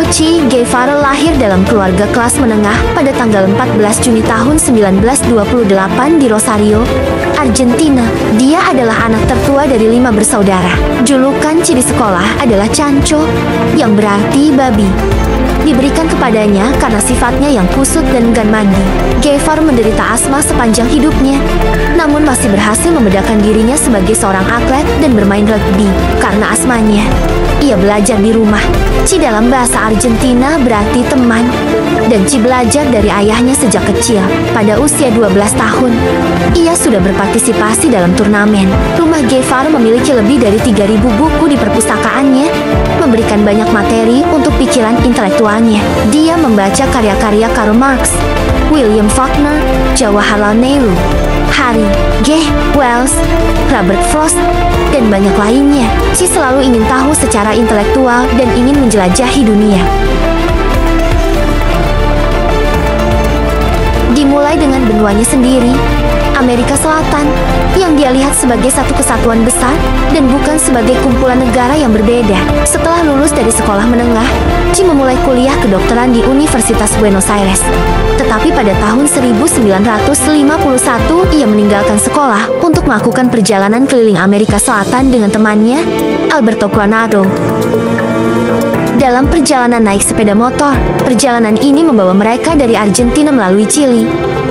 Che Guevara lahir dalam keluarga kelas menengah pada tanggal 14 Juni tahun 1928 di Rosario, Argentina. Dia adalah anak tertua dari 5 bersaudara. Julukan Che di sekolah adalah Chancho, yang berarti babi. Diberikan kepadanya karena sifatnya yang kusut dan enggan mandi. Guevara menderita asma sepanjang hidupnya, namun masih berhasil membedakan dirinya sebague seorang atlet dan bermain rugby. Karena asmanya, ia belajar di rumah. Che dalam bahasa Argentina berarti teman, dan Che belajar dari ayahnya sejak kecil. Pada usia 12 tahun, ia sudah berpartisipasi dalam turnamen. Rumah Guevara memiliki lebih dari 3.000 buku di perpustakaannya, memberikan banyak materi untuk pikiran intelektualnya. Dia membaca karya-karya Karl Marx, William Faulkner, Jawaharlal Nehru, Harry G. Wells, Robert Frost, dan banyak lainnya. Che selalu ingin tahu secara intelektual dan ingin menjelajahi dunia. Dimulai dengan benuanya sendiri, Amerika Selatan, yang dia lihat sebagai satu kesatuan besar dan bukan sebagai kumpulan negara yang berbeda. Setelah lulus dari sekolah menengah, Che memulai kuliah kedokteran di Universitas Buenos Aires. Tetapi pada tahun 1951, ia meninggalkan sekolah untuk melakukan perjalanan keliling Amerika Selatan dengan temannya, Alberto Coronado. Dalam perjalanan naik sepeda motor, perjalanan ini membawa mereka dari Argentina melalui Chili,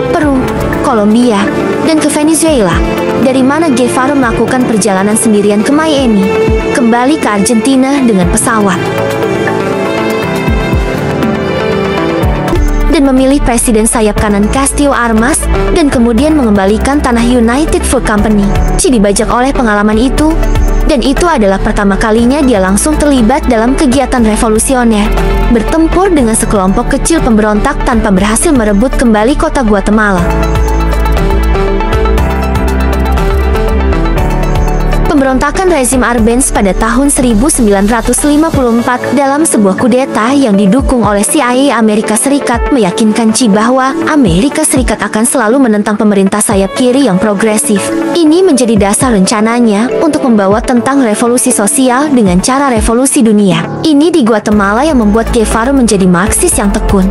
Peru, Kolombia, dan ke Venezuela, dari mana Guevara melakukan perjalanan sendirian ke Miami, kembali ke Argentina dengan pesawat, dan memilih presiden sayap kanan Castillo Armas, dan kemudian mengembalikan tanah United Fruit Company. Che dibajak oleh pengalaman itu, dan itu adalah pertama kalinya dia langsung terlibat dalam kegiatan revolusioner, bertempur dengan sekelompok kecil pemberontak tanpa berhasil merebut kembali kota Guatemala. Pemberontakan rezim Arbenz pada tahun 1954 dalam sebuah kudeta yang didukung oleh CIA Amerika Serikat meyakinkan Che bahwa Amerika Serikat akan selalu menentang pemerintah sayap kiri yang progresif. Ini menjadi dasar rencananya untuk membawa tentang revolusi sosial dengan cara revolusi dunia. Ini di Guatemala yang membuat Guevara menjadi Marxis yang tekun.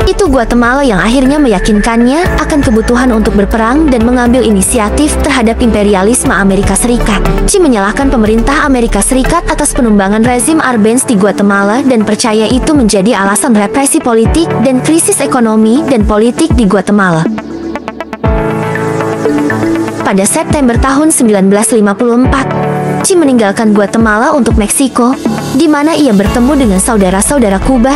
Itu Guatemala yang akhirnya meyakinkannya akan kebutuhan untuk berperang dan mengambil inisiatif terhadap imperialisme Amerika Serikat. Che menyalahkan pemerintah Amerika Serikat atas penumbangan rezim Arbenz di Guatemala dan percaya itu menjadi alasan represi politik dan krisis ekonomi dan politik di Guatemala. Pada September tahun 1954, Che meninggalkan Guatemala untuk Meksiko, di mana ia bertemu dengan saudara-saudara Kuba,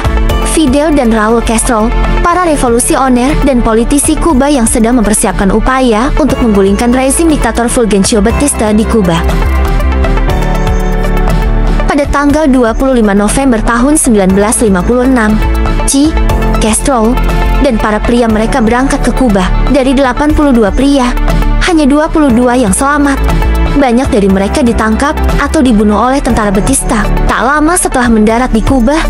Fidel dan Raul Castro, para revolusioner dan politisi Kuba yang sedang mempersiapkan upaya untuk menggulingkan rezim diktator Fulgencio Batista di Kuba. Pada tanggal 25 November tahun 1956, Che, Castro, dan para pria mereka berangkat ke Kuba. Dari 82 pria, hanya 22 yang selamat. Banyak dari mereka ditangkap atau dibunuh oleh tentara Batista. Tak lama setelah mendarat di Kuba,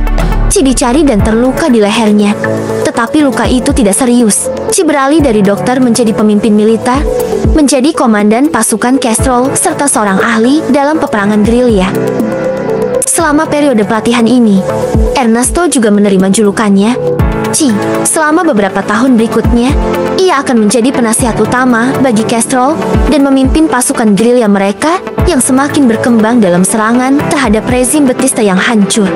Che dicari dan terluka di lehernya. Tetapi luka itu tidak serius. Che beralih dari dokter menjadi pemimpin militer, menjadi komandan pasukan Castro, serta seorang ahli dalam peperangan gerilya. Selama periode pelatihan ini, Ernesto juga menerima julukannya Che. Selama beberapa tahun berikutnya, ia akan menjadi penasihat utama bagi Castro dan memimpin pasukan gerilya mereka yang semakin berkembang dalam serangan terhadap rezim Batista yang hancur.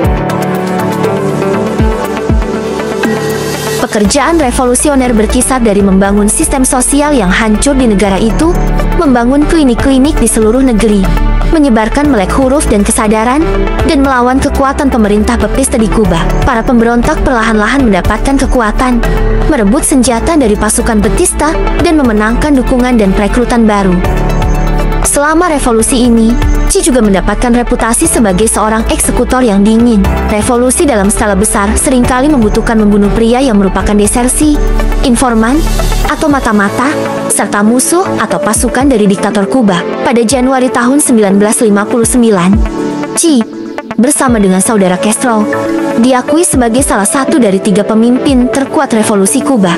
Pekerjaan revolusioner berkisar dari membangun sistem sosial yang hancur di negara itu, membangun klinik-klinik di seluruh negeri, menyebarkan melek huruf dan kesadaran, dan melawan kekuatan pemerintah Batista di Kuba. Para pemberontak perlahan-lahan mendapatkan kekuatan, merebut senjata dari pasukan Batista, dan memenangkan dukungan dan perekrutan baru. Selama revolusi ini, Che juga mendapatkan reputasi sebagai seorang eksekutor yang dingin. Revolusi dalam skala besar seringkali membutuhkan membunuh pria yang merupakan desersi, informan, atau mata-mata, serta musuh atau pasukan dari diktator Kuba. Pada Januari tahun 1959, Che, bersama dengan saudara Castro, diakui sebagai salah satu dari 3 pemimpin terkuat revolusi Kuba.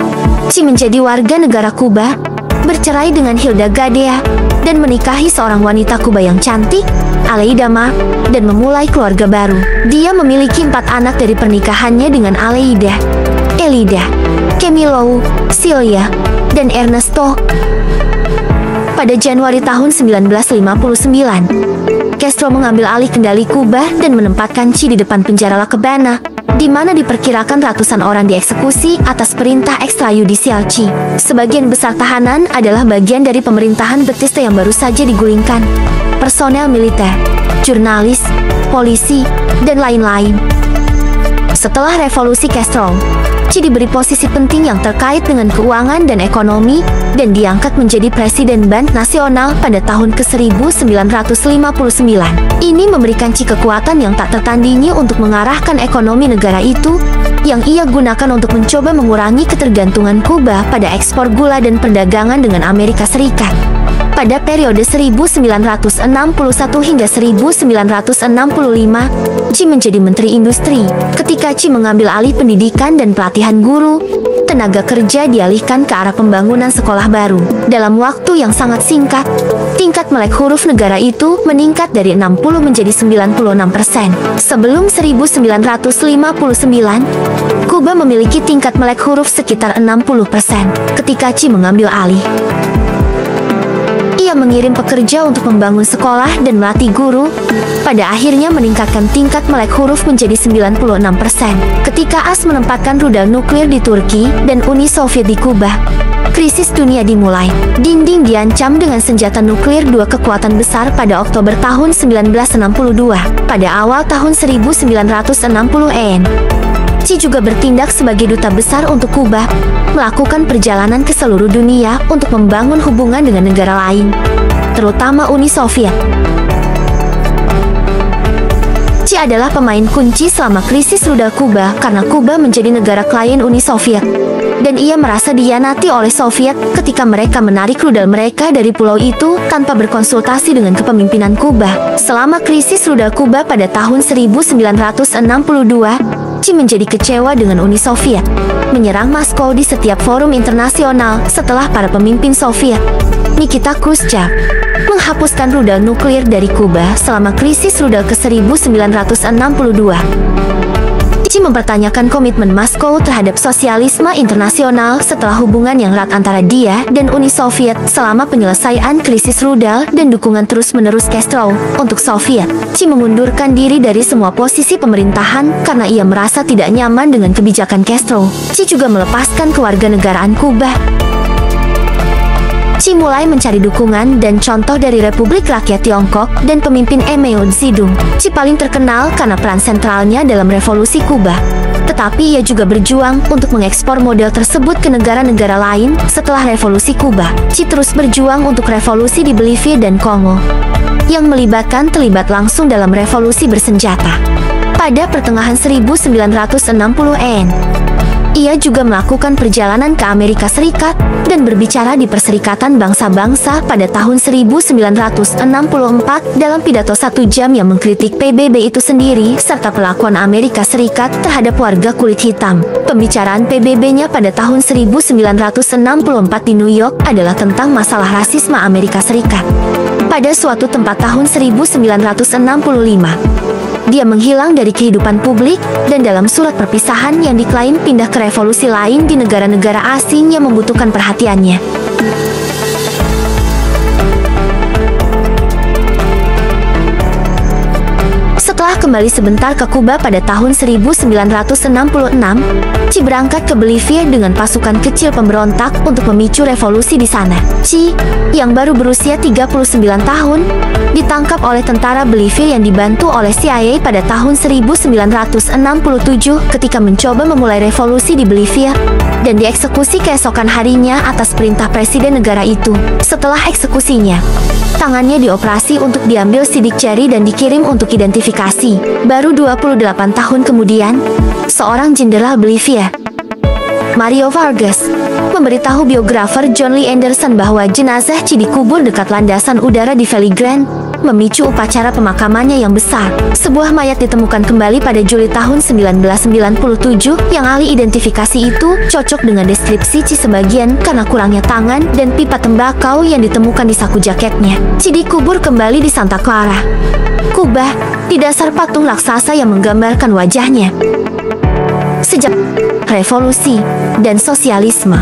Che menjadi warga negara Kuba, bercerai dengan Hilda Gadea, dan menikahi seorang wanita Kuba yang cantik, Aleida Mark, dan memulai keluarga baru. Dia memiliki 4 anak dari pernikahannya dengan Aleida, Elida, Camilo, Celia, dan Ernesto. Pada Januari tahun 1959, Castro mengambil alih kendali Kuba dan menempatkan Che di depan penjara La Habana, di mana diperkirakan ratusan orang dieksekusi atas perintah ekstrayudisial Che. Sebagian besar tahanan adalah bagian dari pemerintahan Batista yang baru saja digulingkan, personel militer, jurnalis, polisi, dan lain-lain. Setelah revolusi Castro, Che diberi posisi penting yang terkait dengan keuangan dan ekonomi, dan diangkat menjadi Presiden Bank Nasional pada tahun ke-1959. Ini memberikan Che kekuatan yang tak tertandingi untuk mengarahkan ekonomi negara itu, yang ia gunakan untuk mencoba mengurangi ketergantungan Kuba pada ekspor gula dan perdagangan dengan Amerika Serikat. Pada periode 1961 hingga 1965, Che menjadi Menteri Industri. Ketika Che mengambil alih pendidikan dan pelatihan guru, tenaga kerja dialihkan ke arah pembangunan sekolah baru. Dalam waktu yang sangat singkat, tingkat melek huruf negara itu meningkat dari 60 menjadi 96%. Sebelum 1959, Kuba memiliki tingkat melek huruf sekitar 60%. Ketika Che mengambil alih, ia mengirim pekerja untuk membangun sekolah dan melatih guru, pada akhirnya meningkatkan tingkat melek huruf menjadi 96%. Ketika AS menempatkan rudal nuklir di Turki dan Uni Soviet di Kuba, krisis dunia dimulai. Dinding diancam dengan senjata nuklir dua kekuatan besar pada Oktober tahun 1962. Pada awal tahun 1960-an, Che juga bertindak sebagai duta besar untuk Kuba, melakukan perjalanan ke seluruh dunia untuk membangun hubungan dengan negara lain, terutama Uni Soviet. Che adalah pemain kunci selama krisis rudal Kuba karena Kuba menjadi negara klien Uni Soviet, dan ia merasa dihianati oleh Soviet ketika mereka menarik rudal mereka dari pulau itu tanpa berkonsultasi dengan kepemimpinan Kuba. Selama krisis rudal Kuba pada tahun 1962, Che menjadi kecewa dengan Uni Soviet, menyerang Moskow di setiap forum internasional setelah para pemimpin Soviet, Nikita Khrushchev, menghapuskan rudal nuklir dari Kuba selama krisis rudal ke-1962. Che mempertanyakan komitmen Moskow terhadap sosialisme internasional setelah hubungan yang erat antara dia dan Uni Soviet selama penyelesaian krisis rudal dan dukungan terus-menerus Castro untuk Soviet. Che mengundurkan diri dari semua posisi pemerintahan karena ia merasa tidak nyaman dengan kebijakan Castro. Che juga melepaskan kewarganegaraan Kuba. Che mulai mencari dukungan dan contoh dari Republik Rakyat Tiongkok dan pemimpin Mao Zedong. Che paling terkenal karena peran sentralnya dalam revolusi Kuba. Tetapi ia juga berjuang untuk mengekspor model tersebut ke negara-negara lain setelah revolusi Kuba. Che terus berjuang untuk revolusi di Bolivia dan Kongo, yang melibatkan terlibat langsung dalam revolusi bersenjata. Pada pertengahan 1960-an, ia juga melakukan perjalanan ke Amerika Serikat dan berbicara di Perserikatan Bangsa-Bangsa pada tahun 1964 dalam pidato 1 jam yang mengkritik PBB itu sendiri serta perlakuan Amerika Serikat terhadap warga kulit hitam. Pembicaraan PBB-nya pada tahun 1964 di New York adalah tentang masalah rasisme Amerika Serikat. Pada suatu tempat tahun 1965, dia menghilang dari kehidupan publik, dan dalam surat perpisahan yang diklaim pindah ke revolusi lain di negara-negara asing yang membutuhkan perhatiannya. Setelah kembali sebentar ke Kuba pada tahun 1966, Che berangkat ke Bolivia dengan pasukan kecil pemberontak untuk memicu revolusi di sana. Che, yang baru berusia 39 tahun, ditangkap oleh tentara Bolivia yang dibantu oleh CIA pada tahun 1967 ketika mencoba memulai revolusi di Bolivia, dan dieksekusi keesokan harinya atas perintah presiden negara itu. Setelah eksekusinya, tangannya dioperasi untuk diambil sidik jari dan dikirim untuk identifikasi. Baru 28 tahun kemudian, seorang jenderal Bolivia, Mario Vargas, memberitahu biografer John Lee Anderson bahwa jenazah Che dikubur dekat landasan udara di Valley Grande, memicu upacara pemakamannya yang besar. Sebuah mayat ditemukan kembali pada Juli tahun 1997 yang ahli identifikasi itu cocok dengan deskripsi Ci sebagian karena kurangnya tangan dan pipa tembakau yang ditemukan di saku jaketnya. Ci dikubur kembali di Santa Clara, Kuba, di dasar patung raksasa yang menggambarkan wajahnya. Sejak revolusi dan sosialisme,